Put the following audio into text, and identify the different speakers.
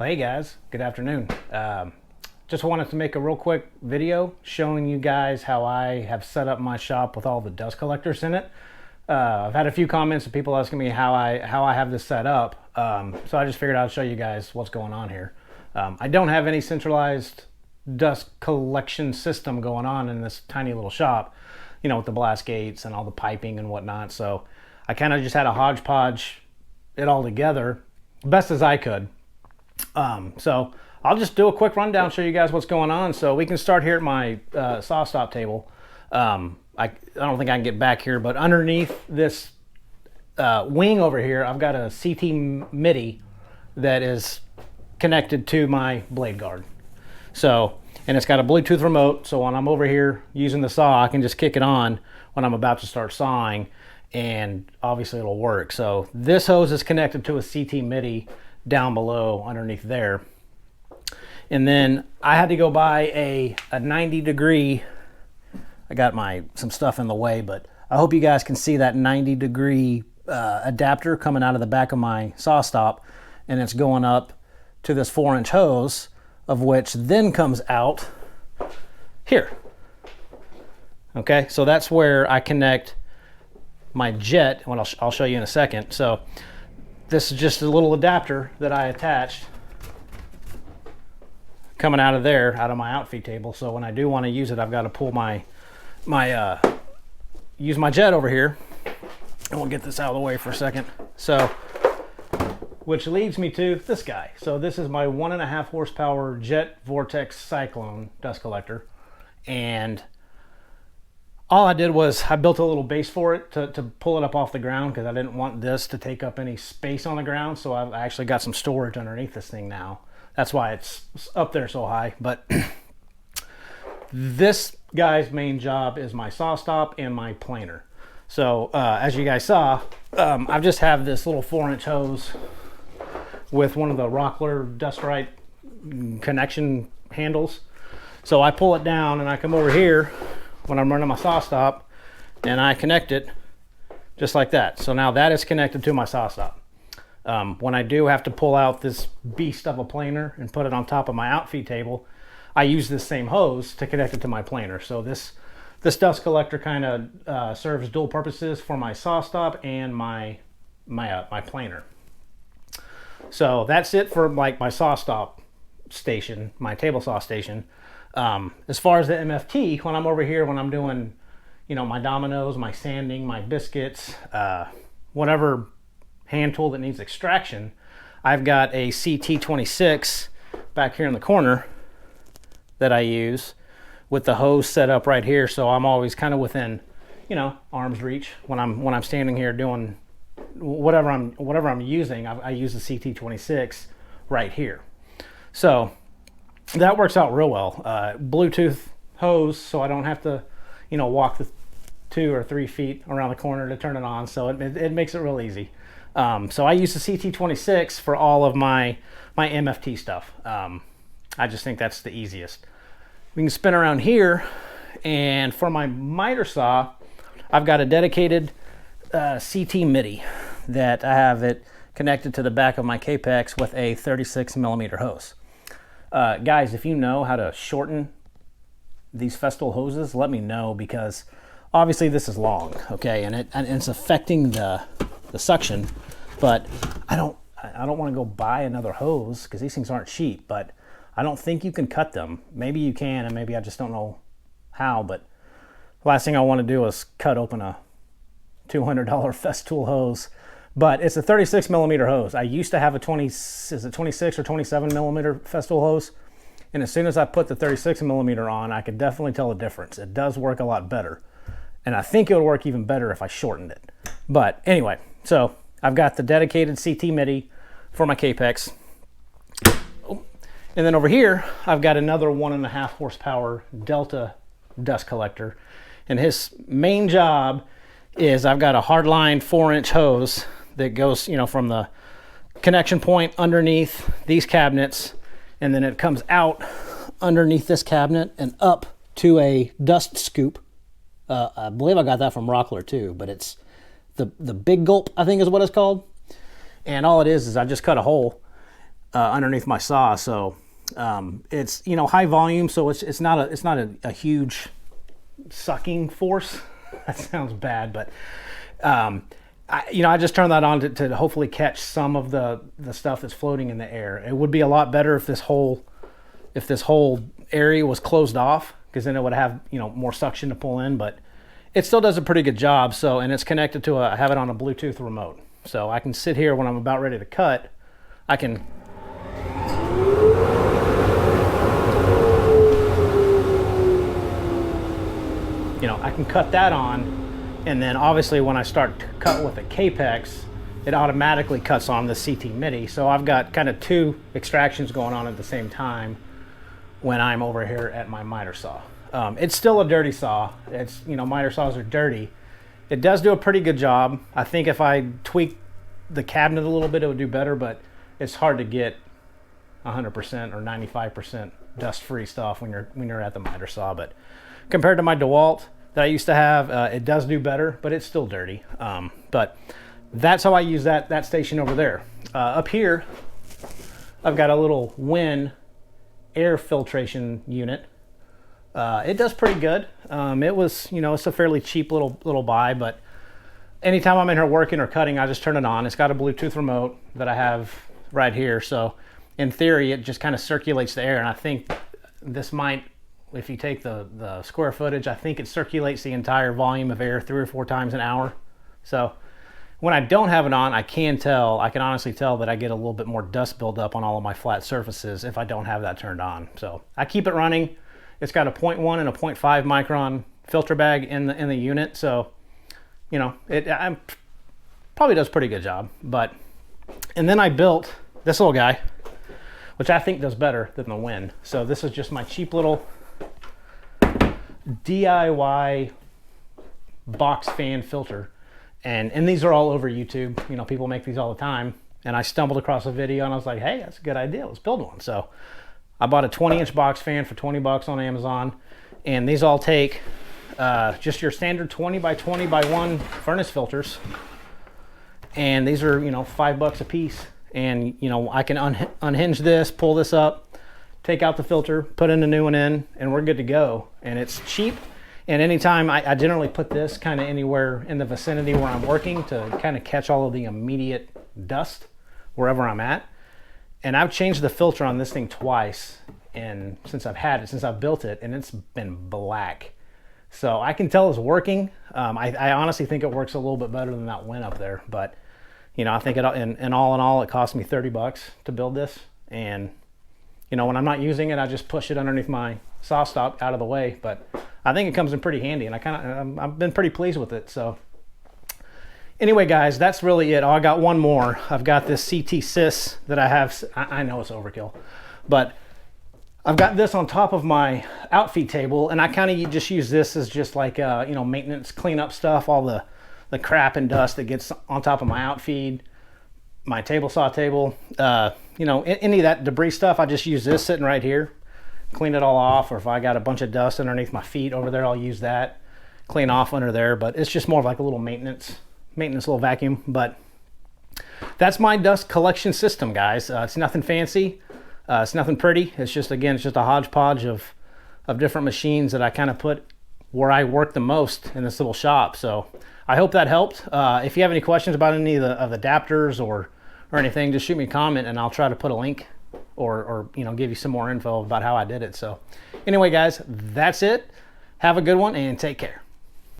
Speaker 1: Well, hey guys, good afternoon. Just wanted to make a real quick video showing you guys how I have set up my shop with all the dust collectors in it. I've had a few comments of people asking me how I have this set up, so I just figured I'd show you guys what's going on here. I don't have any centralized dust collection system going on in this tiny little shop, you know, with the blast gates and all the piping and whatnot. So I kind of just had to hodgepodge it all together best as I could. So I'll just do a quick rundown, show you guys what's going on. So we can start here at my saw stop table. I don't think I can get back here, but underneath this wing over here, I've got a CT MIDI that is connected to my blade guard. So, and it's got a Bluetooth remote, so when I'm over here using the saw, I can just kick it on when I'm about to start sawing, and obviously it'll work. So this hose is connected to a CT MIDI down below underneath there. And then I had to go buy a 90-degree, I got some stuff in the way, but I hope you guys can see that 90-degree adapter coming out of the back of my saw stop, and it's going up to this 4-inch hose, of which then comes out here. Okay, so that's where I connect my jet, what I'll show you in a second. So this is just a little adapter that I attached coming out of there, out of my outfeed table. So when I do want to use it, I've got to pull use my jet over here, and we'll get this out of the way for a second. So, which leads me to this guy. So this is my 1.5 horsepower Jet Vortex Cyclone dust collector, and all I did was I built a little base for it to pull it up off the ground, because I didn't want this to take up any space on the ground. So I've actually got some storage underneath this thing now. That's why it's up there so high. But this guy's main job is my saw stop and my planer. So as you guys saw, I just have this little 4-inch hose with one of the Rockler Dust Right connection handles. So I pull it down and I come over here when I'm running my saw stop, and I connect it just like that. So now that is connected to my saw stop. When I do have to pull out this beast of a planer and put it on top of my outfeed table, I use this same hose to connect it to my planer. So this dust collector kind of serves dual purposes for my saw stop and my planer. So that's it for like my saw stop station, my table saw station. As far as the MFT, when I'm over here, when I'm doing, you know, my dominoes, my sanding, my biscuits, whatever hand tool that needs extraction, I've got a CT26 back here in the corner that I use with the hose set up right here. So I'm always kind of within, you know, arm's reach when I'm standing here doing whatever I'm using. I use the CT26 right here. So that works out real well. Bluetooth hose, so I don't have to, you know, walk the 2 or 3 feet around the corner to turn it on. So it makes it real easy. So I use the CT26 for all of my MFT stuff. I just think that's the easiest. We can spin around here, and for my miter saw, I've got a dedicated CT MIDI that I have it connected to the back of my Capex with a 36mm hose. Guys, if you know how to shorten these Festool hoses, let me know, because obviously this is long, okay, and it's affecting the suction. But I don't want to go buy another hose, because these things aren't cheap, but I don't think you can cut them. Maybe you can, and maybe I just don't know how. But the last thing I want to do is cut open a $200 Festool hose. But it's a 36mm hose. I used to have a 26 or 27mm Festool hose, and as soon as I put the 36mm on, I could definitely tell the difference. It does work a lot better, and I think it would work even better if I shortened it. But anyway, so I've got the dedicated CT MIDI for my Capex, and then over here I've got another 1.5 horsepower Delta dust collector, and his main job is I've got a hardline 4-inch hose that goes, you know, from the connection point underneath these cabinets, and then it comes out underneath this cabinet and up to a dust scoop. I believe I got that from Rockler too, but it's the big gulp, I think is what it's called. And all it is I just cut a hole underneath my saw. So it's, you know, high volume, so it's not a huge sucking force. That sounds bad, but I just turned that on to hopefully catch some of the stuff that's floating in the air. It would be a lot better if this whole area was closed off, because then it would have, you know, more suction to pull in, but it still does a pretty good job. So, and it's connected to I have it on a Bluetooth remote. So I can sit here when I'm about ready to cut. I can cut that on, and then obviously when I start to cut with a Capex, it automatically cuts on the CT MIDI. So I've got kind of two extractions going on at the same time when I'm over here at my miter saw. It's still a dirty saw. It's, you know, miter saws are dirty. It does do a pretty good job. I think if I tweak the cabinet a little bit, it would do better, but it's hard to get 100% or 95% dust-free stuff when you're at the miter saw. But compared to my DeWalt that I used to have, it does do better, but it's still dirty. But that's how I use that station over there. Up here, I've got a little Win air filtration unit. It does pretty good. It was, you know, it's a fairly cheap little buy, but anytime I'm in here working or cutting, I just turn it on. It's got a Bluetooth remote that I have right here. So in theory, it just kind of circulates the air. And I think this might, if you take the square footage, I think it circulates the entire volume of air 3 or 4 times an hour. So when I don't have it on, I can honestly tell that I get a little bit more dust buildup on all of my flat surfaces if I don't have that turned on. So I keep it running. It's got a 0.1 and a 0.5 micron filter bag in the unit. So, you know, it probably does a pretty good job. And then I built this little guy, which I think does better than the Win. So this is just my cheap little DIY box fan filter. And these are all over YouTube. You know, people make these all the time. And I stumbled across a video and I was like, hey, that's a good idea. Let's build one. So I bought a 20-inch box fan for 20 bucks on Amazon. And these all take just your standard 20 by 20 by 1 furnace filters. And these are, you know, $5 a piece. And, you know, I can unhinge this, pull this up, take out the filter, put in a new one in, and we're good to go. And it's cheap. And anytime, I generally put this kind of anywhere in the vicinity where I'm working to kind of catch all of the immediate dust wherever I'm at. And I've changed the filter on this thing twice since I've built it, and it's been black. So I can tell it's working. I honestly think it works a little bit better than that Win up there. But, you know, I think in all, it cost me 30 bucks to build this. And, you know, when I'm not using it, I just push it underneath my saw stop out of the way. But I think it comes in pretty handy, and I've been pretty pleased with it. So anyway, guys, that's really it. Oh, I got one more. I've got this CT Sys that I have. I know it's overkill, but I've got this on top of my outfeed table, and I kind of just use this as just like you know, maintenance cleanup stuff, all the crap and dust that gets on top of my outfeed, my table saw table, you know, any of that debris stuff. I just use this sitting right here, clean it all off. Or if I got a bunch of dust underneath my feet over there, I'll use that, clean off under there. But it's just more of like a little maintenance little vacuum. But that's my dust collection system, guys. It's nothing fancy. It's nothing pretty. It's just, again, it's just a hodgepodge of different machines that I kind of put where I work the most in this little shop. So I hope that helped. If you have any questions about any of the adapters or anything, just shoot me a comment and I'll try to put a link or you know, give you some more info about how I did it. So anyway, guys, that's it. Have a good one and take care.